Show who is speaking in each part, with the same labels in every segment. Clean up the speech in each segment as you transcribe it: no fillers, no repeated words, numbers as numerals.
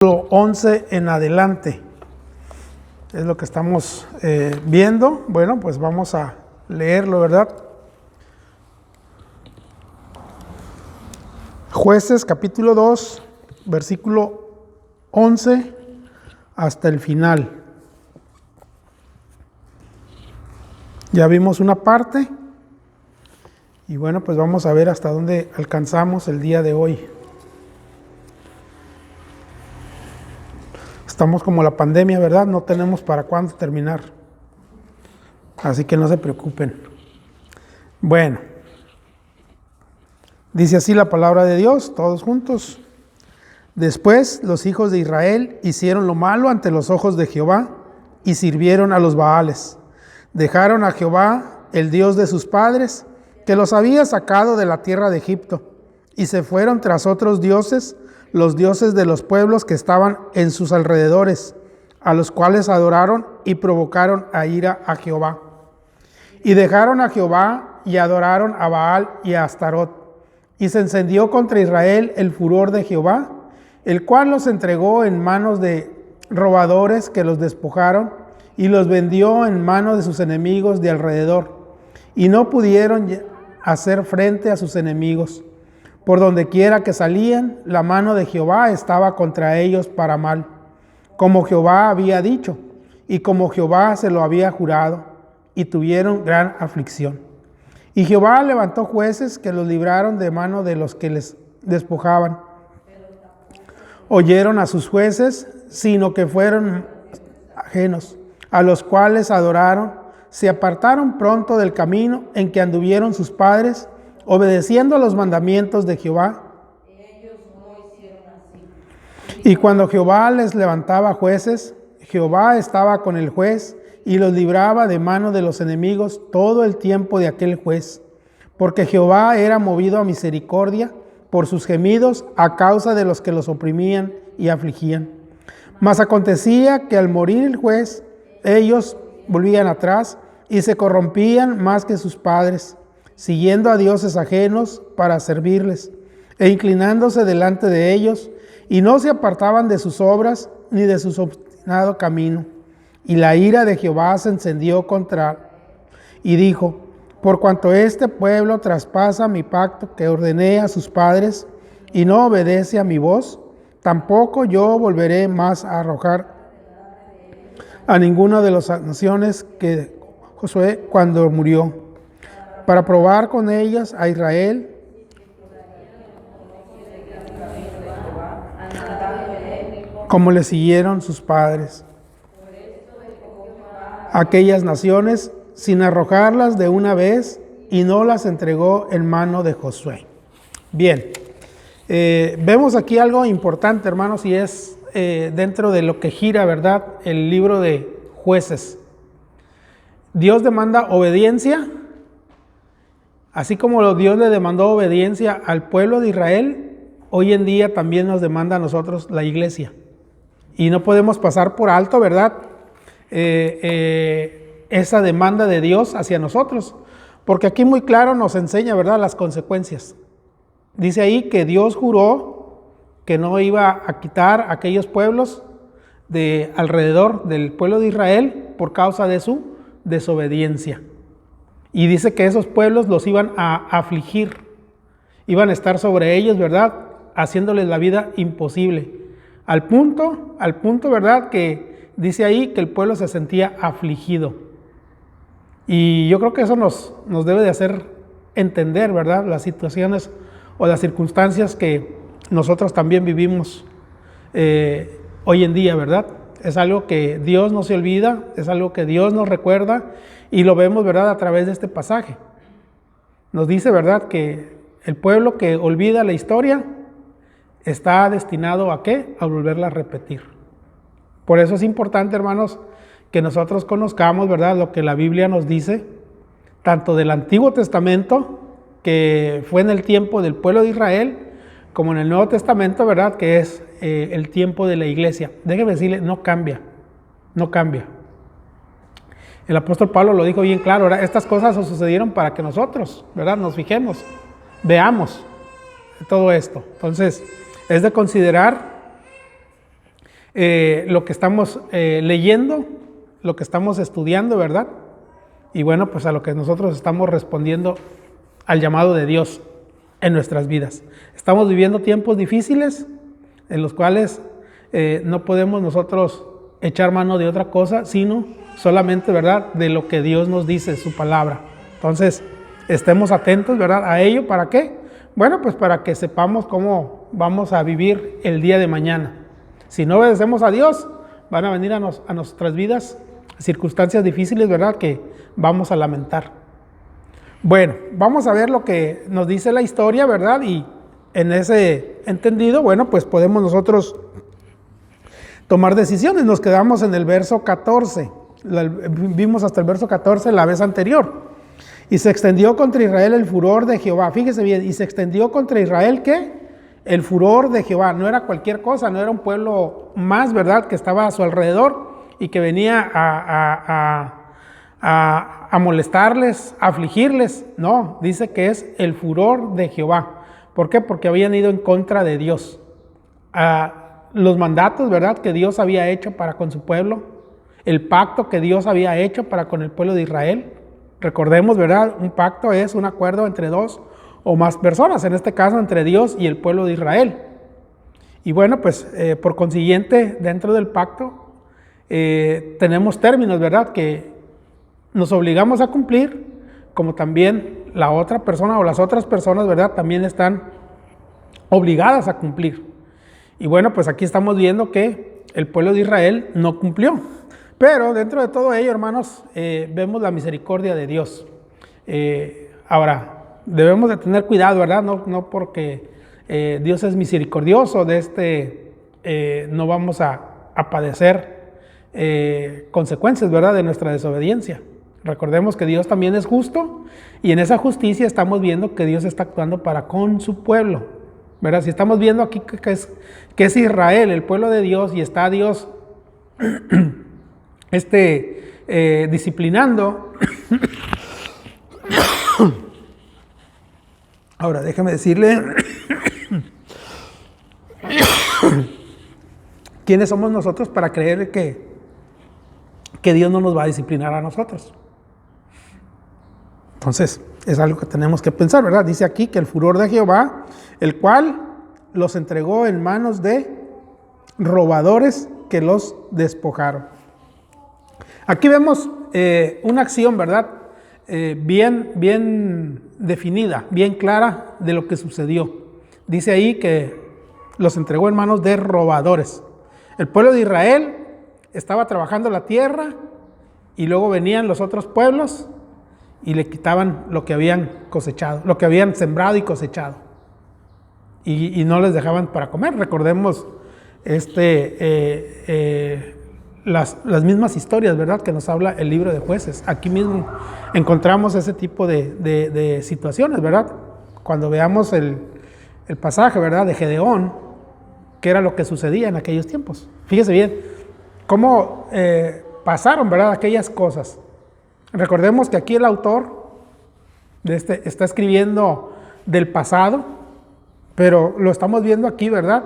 Speaker 1: 11 en adelante es lo que estamos viendo. Bueno, pues vamos a leerlo, ¿verdad? Jueces capítulo 2, versículo 11 hasta el final. Ya vimos una parte y bueno, pues vamos a ver hasta dónde alcanzamos el día de hoy. Estamos como la pandemia, ¿verdad? No tenemos para cuándo terminar. Así que no se preocupen. Bueno, dice así la palabra de Dios, todos juntos. Después los hijos de Israel hicieron lo malo ante los ojos de Jehová y sirvieron a los Baales. Dejaron a Jehová, el Dios de sus padres, que los había sacado de la tierra de Egipto, y se fueron tras otros dioses, los dioses de los pueblos que estaban en sus alrededores, a los cuales adoraron y provocaron a ira a Jehová. Y dejaron a Jehová y adoraron a Baal y a Astarot. Y se encendió contra Israel el furor de Jehová, el cual los entregó en manos de robadores que los despojaron y los vendió en manos de sus enemigos de alrededor. Y no pudieron hacer frente a sus enemigos. Por donde quiera que salían, la mano de Jehová estaba contra ellos para mal, como Jehová había dicho, y como Jehová se lo había jurado, y tuvieron gran aflicción. Y Jehová levantó jueces que los libraron de mano de los que les despojaban. Oyeron a sus jueces, sino que fueron ajenos, a los cuales adoraron, se apartaron pronto del camino en que anduvieron sus padres, obedeciendo a los mandamientos de Jehová. Ellos no hicieron así. Y cuando Jehová les levantaba jueces, Jehová estaba con el juez y los libraba de mano de los enemigos todo el tiempo de aquel juez, porque Jehová era movido a misericordia por sus gemidos a causa de los que los oprimían y afligían. Mas acontecía que al morir el juez, ellos volvían atrás y se corrompían más que sus padres, siguiendo a dioses ajenos para servirles, e inclinándose delante de ellos, y no se apartaban de sus obras ni de su obstinado camino. Y la ira de Jehová se encendió contra, y dijo: por cuanto este pueblo traspasa mi pacto que ordené a sus padres, y no obedece a mi voz, tampoco yo volveré más a arrojar a ninguna de las naciones que Josué cuando murió, para probar con ellas a Israel, como le siguieron sus padres. Aquellas naciones, sin arrojarlas de una vez, y no las entregó en mano de Josué. Bien, vemos aquí algo importante, hermanos, y es dentro de lo que gira, ¿verdad?, el libro de Jueces. Dios demanda obediencia. Así como Dios le demandó obediencia al pueblo de Israel, hoy en día también nos demanda a nosotros la iglesia. Y no podemos pasar por alto, ¿verdad?, esa demanda de Dios hacia nosotros. Porque aquí muy claro nos enseña, ¿verdad?, las consecuencias. Dice ahí que Dios juró que no iba a quitar a aquellos pueblos de alrededor del pueblo de Israel por causa de su desobediencia. Y dice que esos pueblos los iban a afligir, iban a estar sobre ellos, ¿verdad?, haciéndoles la vida imposible. Al punto, ¿verdad?, que dice ahí que el pueblo se sentía afligido. Y yo creo que eso nos debe de hacer entender, ¿verdad?, las situaciones o las circunstancias que nosotros también vivimos hoy en día, ¿verdad? Es algo que Dios no se olvida, es algo que Dios nos recuerda, y lo vemos, ¿verdad?, a través de este pasaje. Nos dice, ¿verdad?, que el pueblo que olvida la historia está destinado ¿a qué? A volverla a repetir. Por eso es importante, hermanos, que nosotros conozcamos, ¿verdad?, lo que la Biblia nos dice, tanto del Antiguo Testamento, que fue en el tiempo del pueblo de Israel, como en el Nuevo Testamento, ¿verdad?, que es el tiempo de la iglesia. Déjeme decirle, no cambia. El apóstol Pablo lo dijo bien claro, ¿verdad? Estas cosas sucedieron para que nosotros, ¿verdad?, nos fijemos, veamos todo esto. Entonces, es de considerar lo que estamos leyendo, lo que estamos estudiando, ¿verdad? Y bueno, pues a lo que nosotros estamos respondiendo al llamado de Dios en nuestras vidas. Estamos viviendo tiempos difíciles en los cuales no podemos nosotros echar mano de otra cosa, sino solamente, ¿verdad?, de lo que Dios nos dice, su palabra. Entonces, estemos atentos, ¿verdad?, a ello. ¿Para qué? Bueno, pues para que sepamos cómo vamos a vivir el día de mañana. Si no obedecemos a Dios, van a venir a nuestras vidas circunstancias difíciles, ¿verdad?, que vamos a lamentar. Bueno, vamos a ver lo que nos dice la historia, ¿verdad? Y en ese entendido, bueno, pues podemos nosotros tomar decisiones. Nos quedamos en el verso 14. Vimos hasta el verso 14 la vez anterior. Y se extendió contra Israel el furor de Jehová. Fíjese bien, y se extendió contra Israel, ¿qué? El furor de Jehová. No era cualquier cosa, no era un pueblo más, ¿verdad?, que estaba a su alrededor y que venía a molestarles, a afligirles. No, dice que es el furor de Jehová. ¿Por qué? Porque habían ido en contra de Dios. Los mandatos, ¿verdad?, que Dios había hecho para con su pueblo, el pacto que Dios había hecho para con el pueblo de Israel. Recordemos, ¿verdad?, un pacto es un acuerdo entre dos o más personas, en este caso entre Dios y el pueblo de Israel. Y bueno, pues por consiguiente, dentro del pacto tenemos términos, ¿verdad?, que nos obligamos a cumplir, como también la otra persona o las otras personas, ¿verdad?, también están obligadas a cumplir. Y bueno, pues aquí estamos viendo que el pueblo de Israel no cumplió. Pero dentro de todo ello, hermanos, vemos la misericordia de Dios. Ahora, debemos de tener cuidado, ¿verdad? No porque Dios es misericordioso, no vamos a padecer consecuencias, ¿verdad?, de nuestra desobediencia. Recordemos que Dios también es justo y en esa justicia estamos viendo que Dios está actuando para con su pueblo, ¿verdad? Si estamos viendo aquí que es Israel, el pueblo de Dios, y está Dios disciplinando. Ahora, déjame decirle quiénes somos nosotros para creer que Dios no nos va a disciplinar a nosotros. Entonces, es algo que tenemos que pensar, ¿verdad? Dice aquí que el furor de Jehová, el cual los entregó en manos de robadores que los despojaron. Aquí vemos una acción, ¿verdad?, bien definida, bien clara de lo que sucedió. Dice ahí que los entregó en manos de robadores. El pueblo de Israel estaba trabajando la tierra y luego venían los otros pueblos y le quitaban lo que habían cosechado, lo que habían sembrado y cosechado. Y no les dejaban para comer. Recordemos las mismas historias, ¿verdad?, que nos habla el libro de Jueces. Aquí mismo encontramos ese tipo de situaciones, ¿verdad? Cuando veamos el pasaje, ¿verdad?, de Gedeón, que era lo que sucedía en aquellos tiempos. Fíjese bien cómo pasaron, ¿verdad?, aquellas cosas. Recordemos que aquí el autor está escribiendo del pasado, pero lo estamos viendo aquí, ¿verdad?,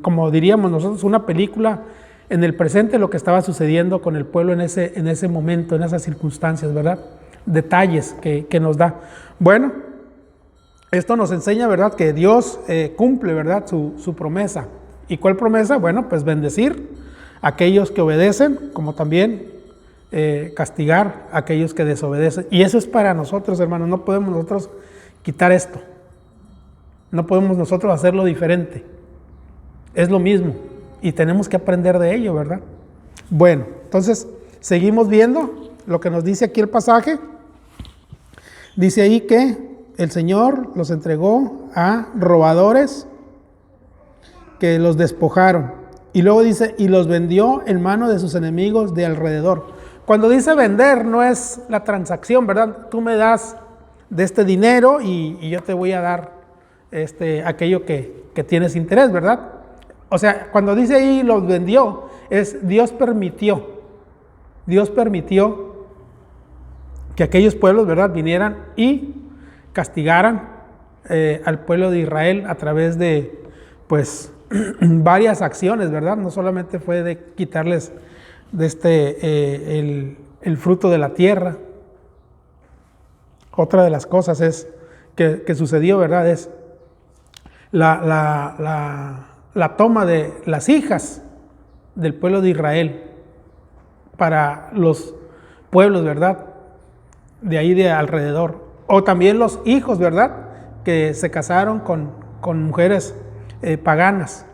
Speaker 1: como diríamos nosotros, una película en el presente, lo que estaba sucediendo con el pueblo en ese momento, en esas circunstancias, ¿verdad? Detalles que nos da. Bueno, esto nos enseña, ¿verdad?, que Dios cumple, ¿verdad?, su promesa. ¿Y cuál promesa? Bueno, pues bendecir a aquellos que obedecen, como también castigar a aquellos que desobedecen. Y eso es para nosotros, hermanos. No podemos nosotros quitar esto. No podemos nosotros hacerlo diferente. Es lo mismo y tenemos que aprender de ello, ¿verdad? Bueno, entonces seguimos viendo lo que nos dice aquí el pasaje. Dice ahí que el Señor los entregó a robadores que los despojaron. Y luego dice, y los vendió en mano de sus enemigos de alrededor. Cuando dice vender, no es la transacción, ¿verdad? Tú me das de este dinero y yo te voy a dar aquello que tienes interés, ¿verdad? O sea, cuando dice ahí los vendió, es Dios permitió que aquellos pueblos, ¿verdad?, vinieran y castigaran al pueblo de Israel a través de, pues, varias acciones, ¿verdad? No solamente fue de quitarles el fruto de la tierra. Otra de las cosas es que sucedió, ¿verdad? Es la toma de las hijas del pueblo de Israel para los pueblos, ¿verdad? De ahí de alrededor. O también los hijos, ¿verdad? Que se casaron con mujeres paganas.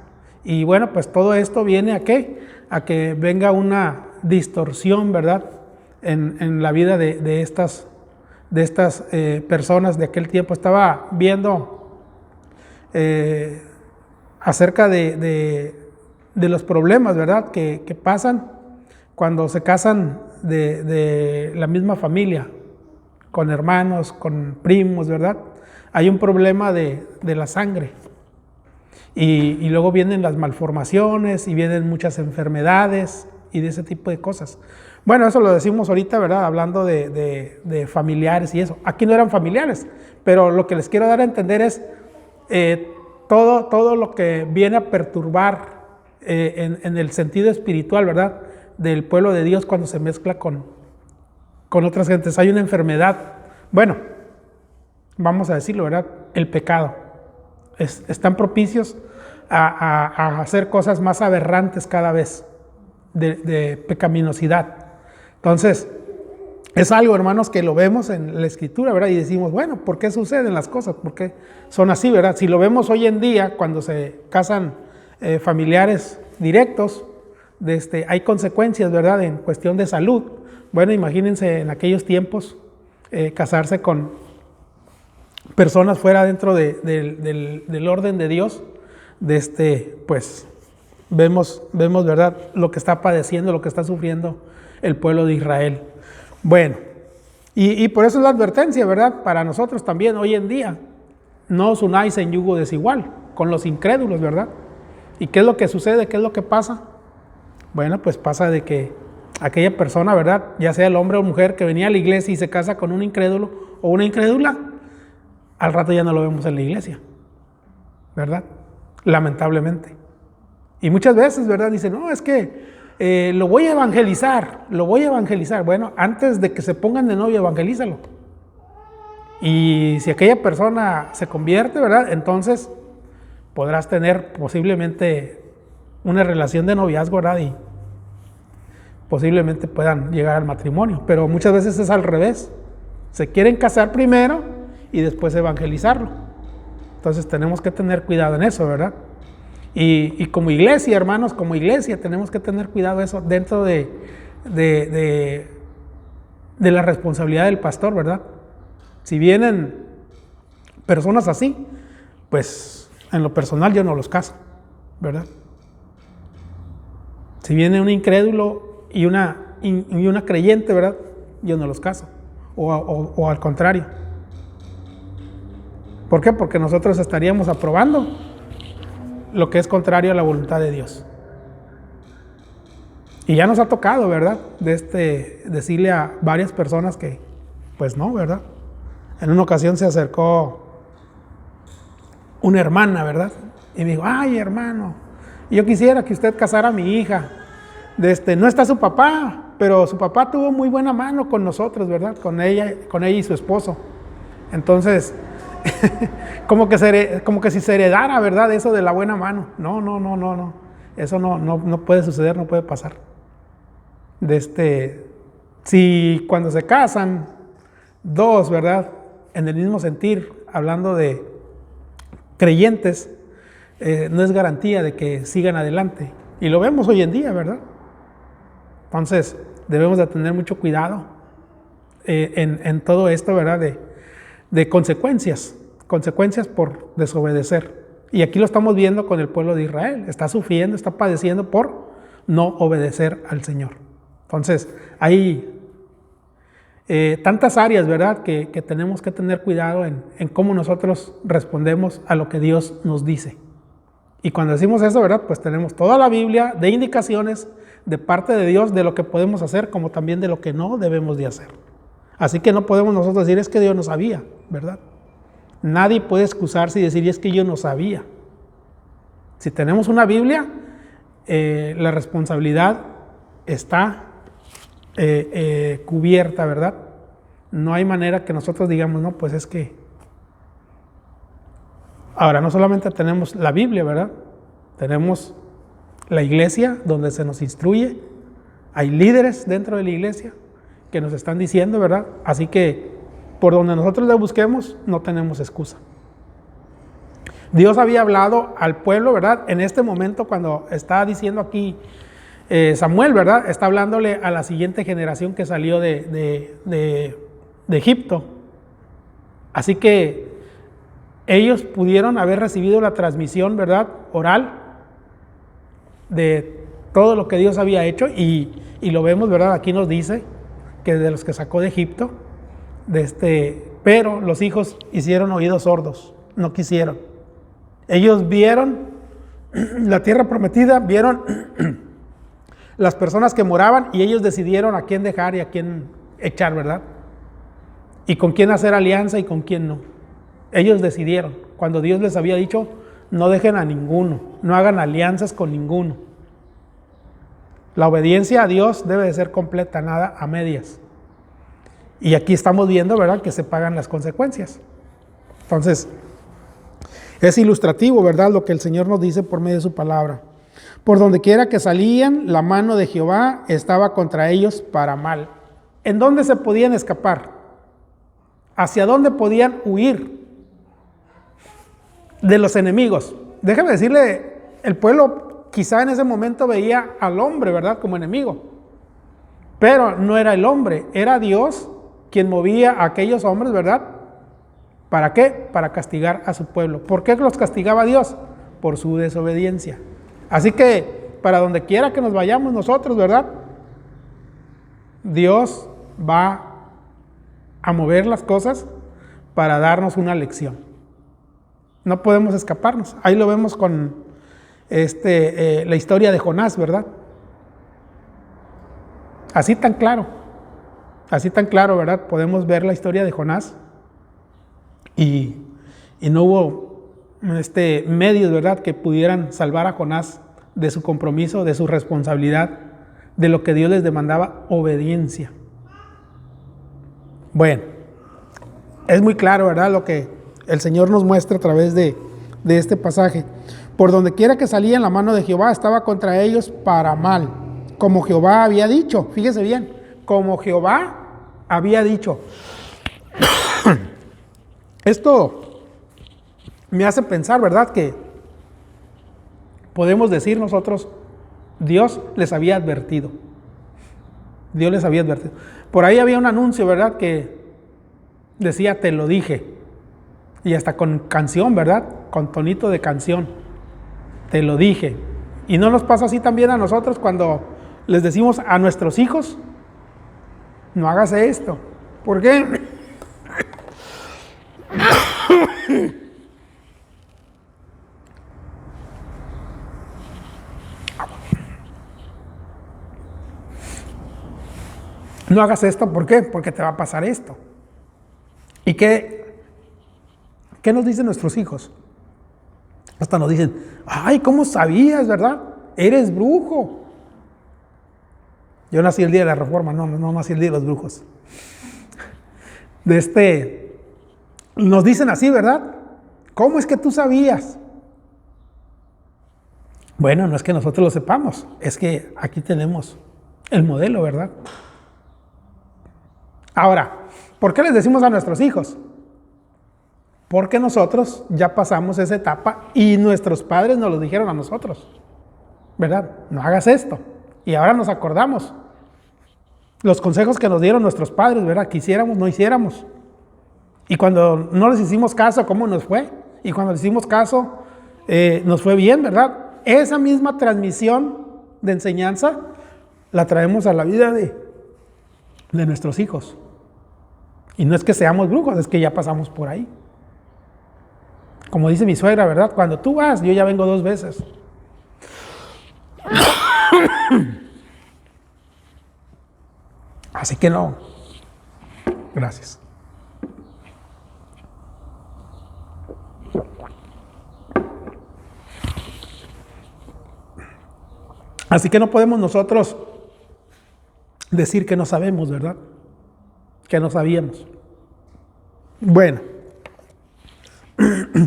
Speaker 1: Y bueno, pues todo esto viene ¿a qué? A que venga una distorsión, ¿verdad? En la vida de estas personas de aquel tiempo. Estaba viendo acerca de los problemas, ¿verdad? Que pasan cuando se casan de la misma familia, con hermanos, con primos, ¿verdad? Hay un problema de la sangre. Y luego vienen las malformaciones y vienen muchas enfermedades y de ese tipo de cosas. Bueno, eso lo decimos ahorita, ¿verdad? Hablando de familiares y eso. Aquí no eran familiares, pero lo que les quiero dar a entender es todo lo que viene a perturbar en el sentido espiritual, ¿verdad? Del pueblo de Dios cuando se mezcla con otras gentes. Hay una enfermedad, bueno, vamos a decirlo, ¿verdad? El pecado. Están propicios a hacer cosas más aberrantes cada vez, de pecaminosidad. Entonces, es algo, hermanos, que lo vemos en la Escritura, ¿verdad? Y decimos, bueno, ¿por qué suceden las cosas? ¿Por qué son así, verdad? Si lo vemos hoy en día, cuando se casan familiares directos, hay consecuencias, ¿verdad? En cuestión de salud. Bueno, imagínense en aquellos tiempos casarse con personas fuera dentro del orden de Dios. Pues vemos, ¿verdad? Lo que está padeciendo, lo que está sufriendo el pueblo de Israel. Bueno, y por eso es la advertencia, ¿verdad? Para nosotros también hoy en día, no os unáis en yugo desigual con los incrédulos, ¿verdad? ¿Y qué es lo que sucede? ¿Qué es lo que pasa? Bueno, pues pasa de que aquella persona, ¿verdad? Ya sea el hombre o mujer que venía a la iglesia y se casa con un incrédulo o una incrédula, al rato ya no lo vemos en la iglesia, ¿verdad? Lamentablemente. Y muchas veces, ¿verdad? Dicen, no, es que lo voy a evangelizar. Bueno, antes de que se pongan de novio, evangelízalo. Y si aquella persona se convierte, ¿verdad? Entonces podrás tener posiblemente una relación de noviazgo, ¿verdad? Y posiblemente puedan llegar al matrimonio. Pero muchas veces es al revés. Se quieren casar primero y después evangelizarlo. Entonces tenemos que tener cuidado en eso, ¿verdad? Y como iglesia, hermanos, como iglesia tenemos que tener cuidado de eso dentro de la responsabilidad del pastor, ¿verdad? Si vienen personas así, pues en lo personal yo no los caso, ¿verdad? Si viene un incrédulo y una creyente, ¿verdad? Yo no los caso, o al contrario. ¿Por qué? Porque nosotros estaríamos aprobando lo que es contrario a la voluntad de Dios. Y ya nos ha tocado, ¿verdad? Decirle a varias personas que, pues no, ¿verdad? En una ocasión se acercó una hermana, ¿verdad? Y me dijo, ay, hermano, yo quisiera que usted casara a mi hija. No está su papá, pero su papá tuvo muy buena mano con nosotros, ¿verdad? Con ella y su esposo. Entonces, como que si se heredara, ¿verdad? Eso de la buena mano. No. Eso no puede suceder, no puede pasar. Si cuando se casan dos, ¿verdad? En el mismo sentir, hablando de creyentes, no es garantía de que sigan adelante. Y lo vemos hoy en día, ¿verdad? Entonces, debemos de tener mucho cuidado en todo esto, ¿verdad? De consecuencias por desobedecer. Y aquí lo estamos viendo con el pueblo de Israel. Está sufriendo, está padeciendo por no obedecer al Señor. Entonces, hay tantas áreas, ¿verdad? Que tenemos que tener cuidado en cómo nosotros respondemos a lo que Dios nos dice. Y cuando decimos eso, ¿verdad? Pues tenemos toda la Biblia de indicaciones de parte de Dios de lo que podemos hacer, como también de lo que no debemos de hacer. Así que no podemos nosotros decir, es que Dios no sabía, ¿verdad? Nadie puede excusarse y decir, es que yo no sabía. Si tenemos una Biblia, la responsabilidad está cubierta, ¿verdad? No hay manera que nosotros digamos, no, pues es que... Ahora, no solamente tenemos la Biblia, ¿verdad? Tenemos la iglesia donde se nos instruye. Hay líderes dentro de la iglesia que nos están diciendo, ¿verdad? Así que por donde nosotros le busquemos, no tenemos excusa. Dios había hablado al pueblo, ¿verdad? En este momento, cuando está diciendo aquí Samuel, ¿verdad? Está hablándole a la siguiente generación que salió de Egipto. Así que ellos pudieron haber recibido la transmisión, ¿verdad? Oral de todo lo que Dios había hecho y lo vemos, ¿verdad? Aquí nos dice que de los que sacó de Egipto, pero los hijos hicieron oídos sordos, no quisieron. Ellos vieron la tierra prometida, vieron las personas que moraban y ellos decidieron a quién dejar y a quién echar, ¿verdad? Y con quién hacer alianza y con quién no. Ellos decidieron, cuando Dios les había dicho, no dejen a ninguno, no hagan alianzas con ninguno. La obediencia a Dios debe de ser completa, nada a medias. Y aquí estamos viendo, ¿verdad?, que se pagan las consecuencias. Entonces, es ilustrativo, ¿verdad?, lo que el Señor nos dice por medio de su palabra. Por donde quiera que salían, la mano de Jehová estaba contra ellos para mal. ¿En dónde se podían escapar? ¿Hacia dónde podían huir? De los enemigos. Déjame decirle, el pueblo quizá en ese momento veía al hombre, ¿verdad?, como enemigo. Pero no era el hombre, era Dios quien movía a aquellos hombres, ¿verdad? ¿Para qué? Para castigar a su pueblo. ¿Por qué los castigaba Dios? Por su desobediencia. Así que, para donde quiera que nos vayamos nosotros, ¿verdad?, Dios va a mover las cosas para darnos una lección. No podemos escaparnos. Ahí lo vemos con la historia de Jonás, ¿verdad? Así tan claro, ¿verdad? Podemos ver la historia de Jonás y no hubo medios, ¿verdad?, que pudieran salvar a Jonás de su compromiso, de su responsabilidad, de lo que Dios les demandaba, obediencia. Bueno, es muy claro, ¿verdad?, lo que el Señor nos muestra a través de este pasaje. Por donde quiera que salían, la mano de Jehová estaba contra ellos para mal, como Jehová había dicho. Fíjese bien, como Jehová había dicho. Esto me hace pensar, ¿verdad?, que podemos decir nosotros, Dios les había advertido. Dios les había advertido. Por ahí había un anuncio, ¿verdad?, que decía, te lo dije. Y hasta con canción, ¿verdad?, con tonito de canción. Te lo dije. ¿Y no nos pasa así también a nosotros cuando les decimos a nuestros hijos, no hagas esto? ¿Por qué? No hagas esto, ¿por qué? Porque te va a pasar esto. ¿Y qué nos dicen nuestros hijos? Hasta nos dicen, ay, ¿cómo sabías, verdad? Eres brujo. Yo nací el día de la Reforma, no nací el día de los brujos. Nos dicen así, ¿verdad? ¿Cómo es que tú sabías? Bueno, no es que nosotros lo sepamos, es que aquí tenemos el modelo, ¿verdad? Ahora, ¿por qué les decimos a nuestros hijos? Porque nosotros ya pasamos esa etapa y nuestros padres nos lo dijeron a nosotros, ¿verdad? No hagas esto. Y ahora nos acordamos los consejos que nos dieron nuestros padres, ¿verdad? Que hiciéramos, no hiciéramos. Y cuando no les hicimos caso, ¿cómo nos fue? Y cuando les hicimos caso, nos fue bien, ¿verdad? Esa misma transmisión de enseñanza la traemos a la vida de nuestros hijos. Y no es que seamos brujos, es que ya pasamos por ahí. Como dice mi suegra, ¿verdad? Cuando tú vas, yo ya vengo 2 veces. Así que no. Gracias. Así que no podemos nosotros decir que no sabemos, ¿verdad? Que no sabíamos. Bueno,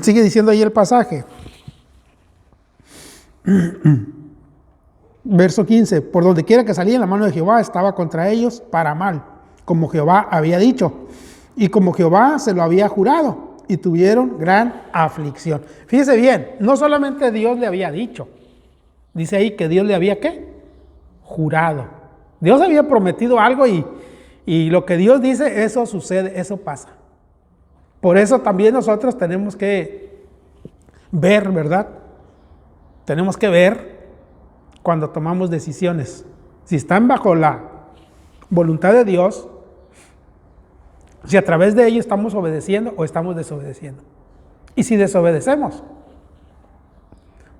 Speaker 1: sigue diciendo ahí el pasaje. Verso 15, por donde quiera que salía la mano de Jehová estaba contra ellos para mal, como Jehová había dicho, y como Jehová se lo había jurado, y tuvieron gran aflicción. Fíjese bien, no solamente Dios le había dicho, dice ahí que Dios le había ¿qué? Jurado. Dios había prometido algo y lo que Dios dice, eso sucede, eso pasa. Por eso también nosotros tenemos que ver, ¿verdad? Tenemos que ver cuando tomamos decisiones, si están bajo la voluntad de Dios, si a través de ello estamos obedeciendo o estamos desobedeciendo. Y si desobedecemos,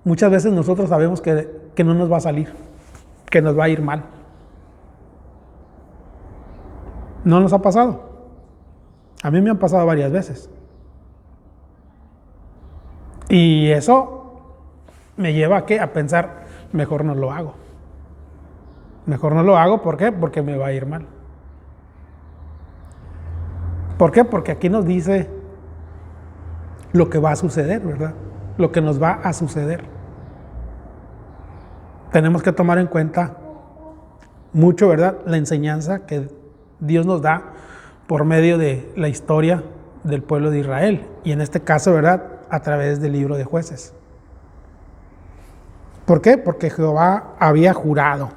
Speaker 1: muchas veces nosotros sabemos que no nos va a salir, que nos va a ir mal. ¿No nos ha pasado? A mí me han pasado varias veces. Y eso me lleva a ¿qué? A pensar, mejor no lo hago. Mejor no lo hago, ¿por qué? Porque me va a ir mal. ¿Por qué? Porque aquí nos dice lo que va a suceder, ¿verdad? Lo que nos va a suceder. Tenemos que tomar en cuenta mucho, ¿verdad? La enseñanza que Dios nos da por medio de la historia del pueblo de Israel. Y en este caso, ¿verdad? A través del libro de Jueces. ¿Por qué? Porque Jehová había jurado.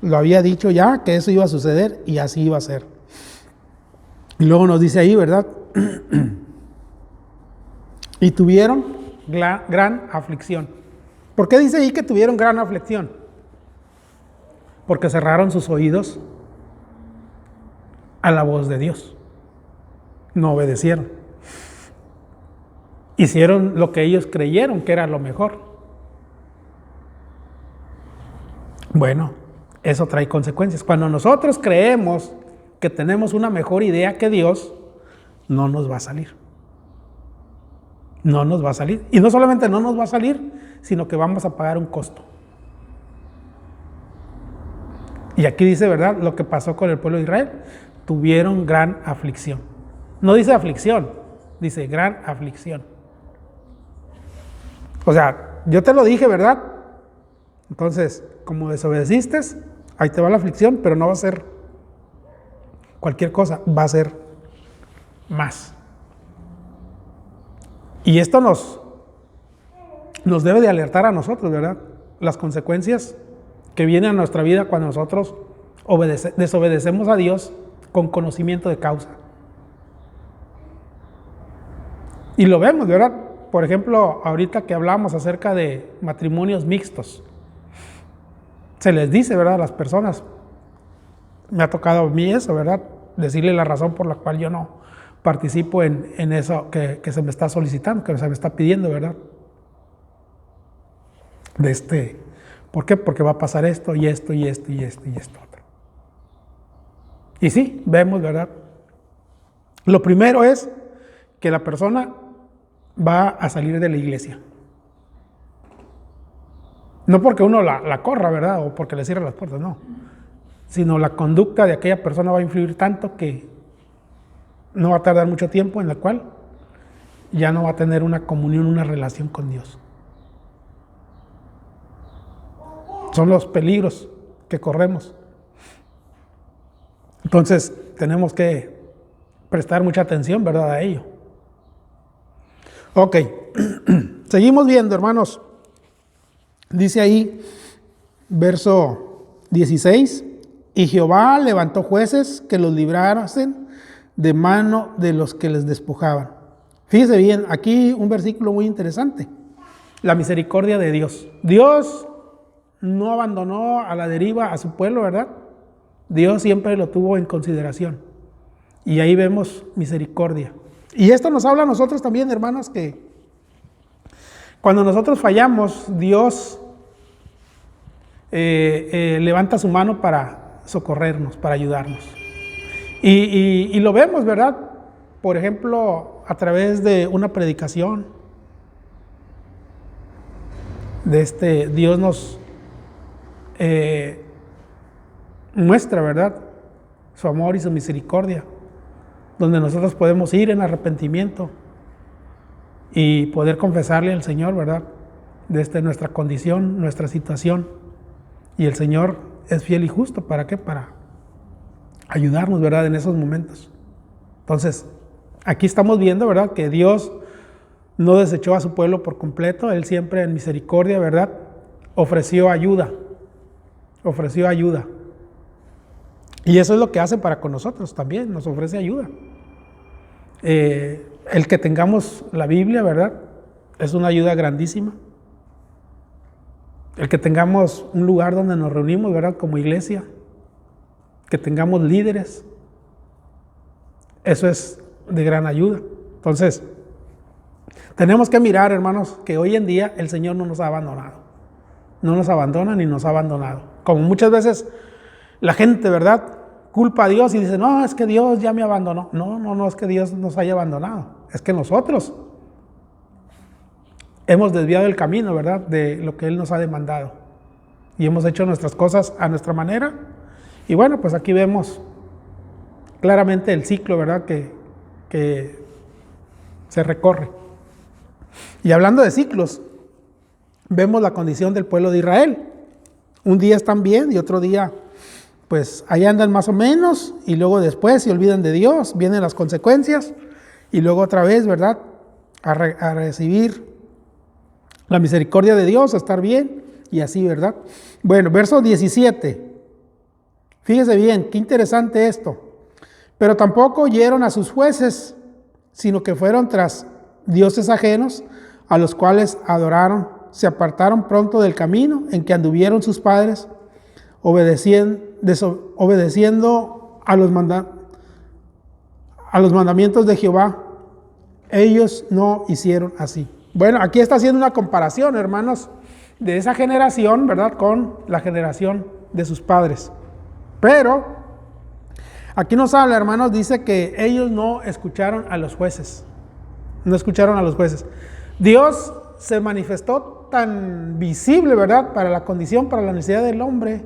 Speaker 1: Lo había dicho ya que eso iba a suceder y así iba a ser. Y luego nos dice ahí, ¿verdad? Y tuvieron gran aflicción. ¿Por qué dice ahí que tuvieron gran aflicción? Porque cerraron sus oídos a la voz de Dios. No obedecieron. Hicieron lo que ellos creyeron que era lo mejor. Bueno, eso trae consecuencias. Cuando nosotros creemos que tenemos una mejor idea que Dios, no nos va a salir. No nos va a salir. Y no solamente no nos va a salir, sino que vamos a pagar un costo. Y aquí dice, ¿verdad?, lo que pasó con el pueblo de Israel. Tuvieron gran aflicción. No dice aflicción, dice gran aflicción. O sea, yo te lo dije, ¿verdad? Entonces, como desobedeciste, ahí te va la aflicción, pero no va a ser cualquier cosa, va a ser más. Y esto nos debe de alertar a nosotros, ¿verdad? Las consecuencias que vienen a nuestra vida cuando nosotros desobedecemos a Dios con conocimiento de causa. Y lo vemos, ¿verdad? Por ejemplo, ahorita que hablamos acerca de matrimonios mixtos, se les dice, ¿verdad?, a las personas, me ha tocado a mí eso, ¿verdad?, decirle la razón por la cual yo no participo en eso que se me está solicitando, que se me está pidiendo, ¿verdad? ¿Por qué? Porque va a pasar esto y esto y esto y esto y esto otro. Y sí, vemos, ¿verdad? Lo primero es que la persona va a salir de la iglesia. No porque uno la corra, ¿verdad? O porque le cierre las puertas, no. Sino la conducta de aquella persona va a influir tanto que no va a tardar mucho tiempo en la cual ya no va a tener una comunión, una relación con Dios. Son los peligros que corremos. Entonces, tenemos que prestar mucha atención, ¿verdad?, a ello. Ok, seguimos viendo, hermanos. Dice ahí, verso 16, y Jehová levantó jueces que los librasen de mano de los que les despojaban. Fíjese bien, aquí un versículo muy interesante. La misericordia de Dios. Dios no abandonó a la deriva a su pueblo, ¿verdad? Dios siempre lo tuvo en consideración. Y ahí vemos misericordia. Y esto nos habla a nosotros también, hermanos, que cuando nosotros fallamos, Dios levanta su mano para socorrernos, para ayudarnos. Y lo vemos, ¿verdad? Por ejemplo, a través de una predicación. Dios muestra, ¿verdad?, su amor y su misericordia, donde nosotros podemos ir en arrepentimiento y poder confesarle al Señor, ¿verdad?, desde nuestra condición, nuestra situación. Y el Señor es fiel y justo, ¿para qué? Para ayudarnos, ¿verdad?, en esos momentos. Entonces, aquí estamos viendo, ¿verdad?, que Dios no desechó a su pueblo por completo. Él siempre en misericordia, ¿verdad?, ofreció ayuda. Y eso es lo que hace para con nosotros también, nos ofrece ayuda. El que tengamos la Biblia, ¿verdad?, es una ayuda grandísima. El que tengamos un lugar donde nos reunimos, ¿verdad?, como iglesia, que tengamos líderes, eso es de gran ayuda. Entonces, tenemos que mirar, hermanos, que hoy en día el Señor no nos ha abandonado. No nos abandona ni nos ha abandonado. Como muchas veces la gente, ¿verdad?, culpa a Dios y dice, no, es que Dios ya me abandonó. No es que Dios nos haya abandonado. Es que nosotros hemos desviado el camino, ¿verdad?, de lo que Él nos ha demandado. Y hemos hecho nuestras cosas a nuestra manera. Y bueno, pues aquí vemos claramente el ciclo, ¿verdad?, que se recorre. Y hablando de ciclos, vemos la condición del pueblo de Israel. Un día están bien y otro día, pues ahí andan más o menos, y luego después se olvidan de Dios, vienen las consecuencias, y luego otra vez, ¿verdad?, a recibir la misericordia de Dios, a estar bien, y así, ¿verdad? Bueno, verso 17. Fíjese bien, qué interesante esto. Pero tampoco oyeron a sus jueces, sino que fueron tras dioses ajenos, a los cuales adoraron. Se apartaron pronto del camino en que anduvieron sus padres, obedeciendo a los mandamientos de Jehová. Ellos no hicieron así. Bueno, aquí está haciendo una comparación, hermanos, de esa generación, ¿verdad?, con la generación de sus padres. Pero aquí nos habla, hermanos, dice que ellos no escucharon a los jueces. No escucharon a los jueces. Dios se manifestó tan visible, ¿verdad?, para la condición, para la necesidad del hombre,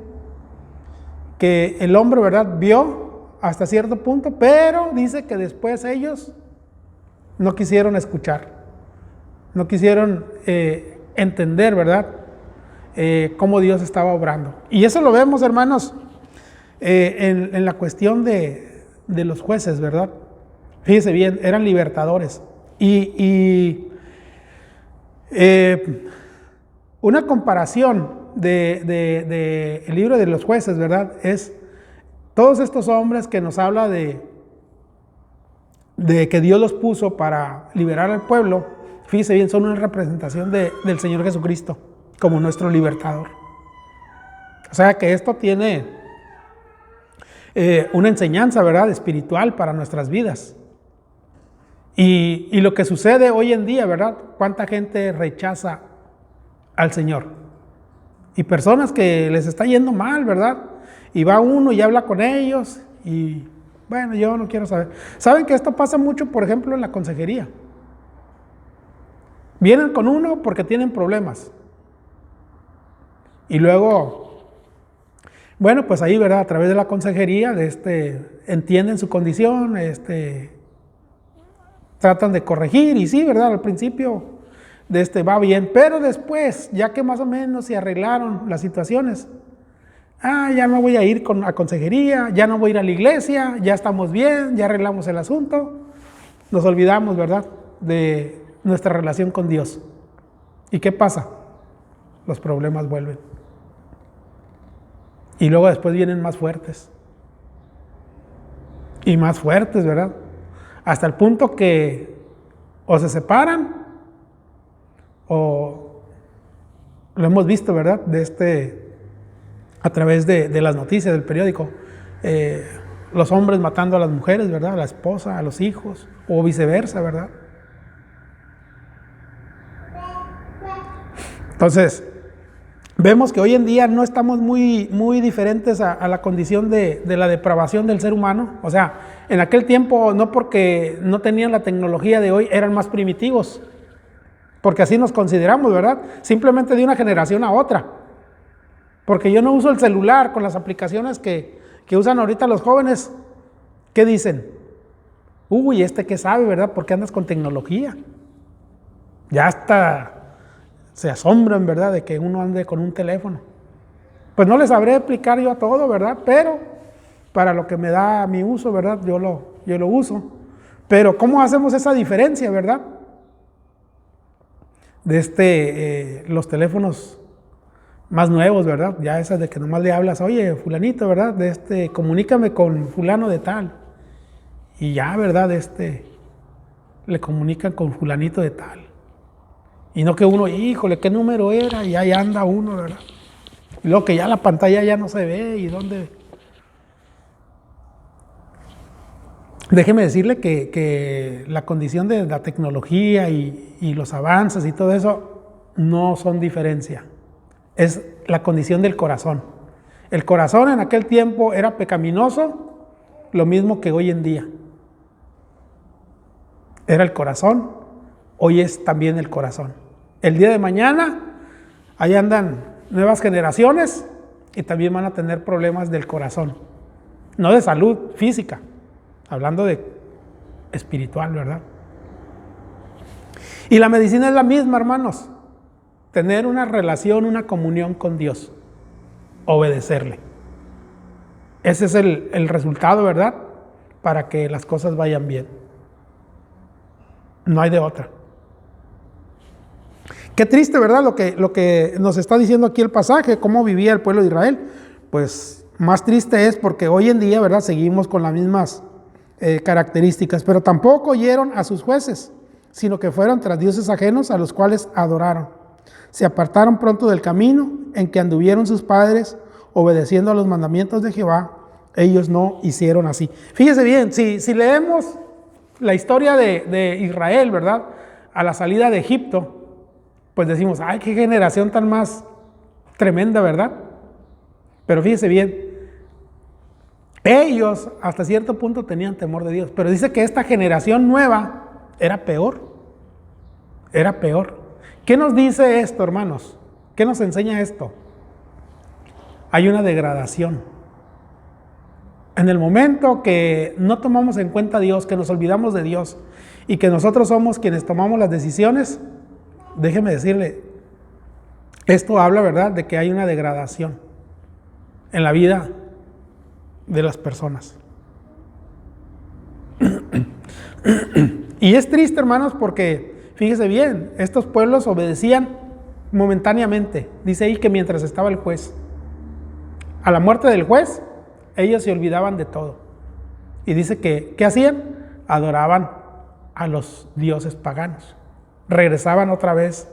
Speaker 1: que el hombre, ¿verdad?, vio hasta cierto punto, pero dice que después ellos no quisieron escuchar, no quisieron entender, ¿verdad?, cómo Dios estaba obrando. Y eso lo vemos, hermanos, en la cuestión de los jueces, ¿verdad? Fíjese bien, eran libertadores. Una comparación de el libro de los jueces, ¿verdad?, es todos estos hombres que nos habla de que Dios los puso para liberar al pueblo. Fíjese bien, son una representación del Señor Jesucristo como nuestro libertador. O sea que esto tiene una enseñanza, ¿verdad?, espiritual para nuestras vidas. Y lo que sucede hoy en día, ¿verdad?, cuánta gente rechaza al Señor. Y personas que les está yendo mal, ¿verdad?, y va uno y habla con ellos y bueno, yo no quiero saber. ¿Saben que esto pasa mucho, por ejemplo, en la consejería? Vienen con uno porque tienen problemas. Y luego, bueno, pues ahí, ¿verdad?, a través de la consejería, entienden su condición, tratan de corregir, y sí, ¿verdad?, al principio va bien, pero después, ya que más o menos se arreglaron las situaciones, ya no voy a ir a consejería, ya no voy a ir a la iglesia, ya estamos bien, ya arreglamos el asunto, nos olvidamos, ¿verdad?, de nuestra relación con Dios. ¿Y qué pasa? Los problemas vuelven. Y luego después vienen más fuertes. Y más fuertes, ¿verdad? Hasta el punto que o se separan, o lo hemos visto, ¿verdad?, a través de las noticias del periódico, los hombres matando a las mujeres, ¿verdad?, a la esposa, a los hijos, o viceversa, ¿verdad? Entonces, vemos que hoy en día no estamos muy diferentes a la condición de la depravación del ser humano. O sea, en aquel tiempo, no porque no tenían la tecnología de hoy, eran más primitivos, porque así nos consideramos, ¿verdad?, simplemente de una generación a otra. Porque yo no uso el celular con las aplicaciones que usan ahorita los jóvenes. ¿Qué dicen? Uy, ¿qué sabe, verdad? ¿Por qué andas con tecnología? Ya hasta se asombran, ¿verdad?, de que uno ande con un teléfono. Pues no les sabré explicar yo a todo, ¿verdad? Pero para lo que me da mi uso, ¿verdad?, yo lo uso. Pero ¿cómo hacemos esa diferencia, verdad? De los teléfonos más nuevos, ¿verdad? Ya esas de que nomás le hablas, oye, fulanito, ¿verdad? Comunícame con fulano de tal. Y ya, ¿verdad? Le comunican con fulanito de tal. Y no que uno, híjole, ¿qué número era? Y ahí anda uno, ¿verdad? Y luego que ya la pantalla ya no se ve y dónde. Déjeme decirle que la condición de la tecnología y los avances y todo eso no son diferencia. Es la condición del corazón. El corazón en aquel tiempo era pecaminoso, lo mismo que hoy en día. Era el corazón, hoy es también el corazón. El día de mañana, ahí andan nuevas generaciones y también van a tener problemas del corazón. No de salud física, hablando de espiritual, ¿verdad? Y la medicina es la misma, hermanos. Tener una relación, una comunión con Dios. Obedecerle. Ese es el resultado, ¿verdad? Para que las cosas vayan bien. No hay de otra. Qué triste, ¿verdad? Lo que nos está diciendo aquí el pasaje, cómo vivía el pueblo de Israel. Pues más triste es porque hoy en día, ¿verdad?, seguimos con las mismas características, pero tampoco oyeron a sus jueces, sino que fueron tras dioses ajenos a los cuales adoraron. Se apartaron pronto del camino en que anduvieron sus padres, obedeciendo a los mandamientos de Jehová. Ellos no hicieron así. Fíjese bien, si leemos la historia de Israel, ¿verdad?, a la salida de Egipto, pues decimos, ay, qué generación tan más tremenda, ¿verdad? Pero fíjese bien, ellos hasta cierto punto tenían temor de Dios, pero dice que esta generación nueva era peor. Era peor. ¿Qué nos dice esto, hermanos? ¿Qué nos enseña esto? Hay una degradación. En el momento que no tomamos en cuenta a Dios, que nos olvidamos de Dios y que nosotros somos quienes tomamos las decisiones, déjeme decirle, esto habla, ¿verdad?, de que hay una degradación en la vida de las personas. Y es triste, hermanos, porque fíjese bien, estos pueblos obedecían momentáneamente. Dice ahí que mientras estaba el juez, a la muerte del juez, ellos se olvidaban de todo. Y dice que, ¿qué hacían? Adoraban a los dioses paganos. Regresaban otra vez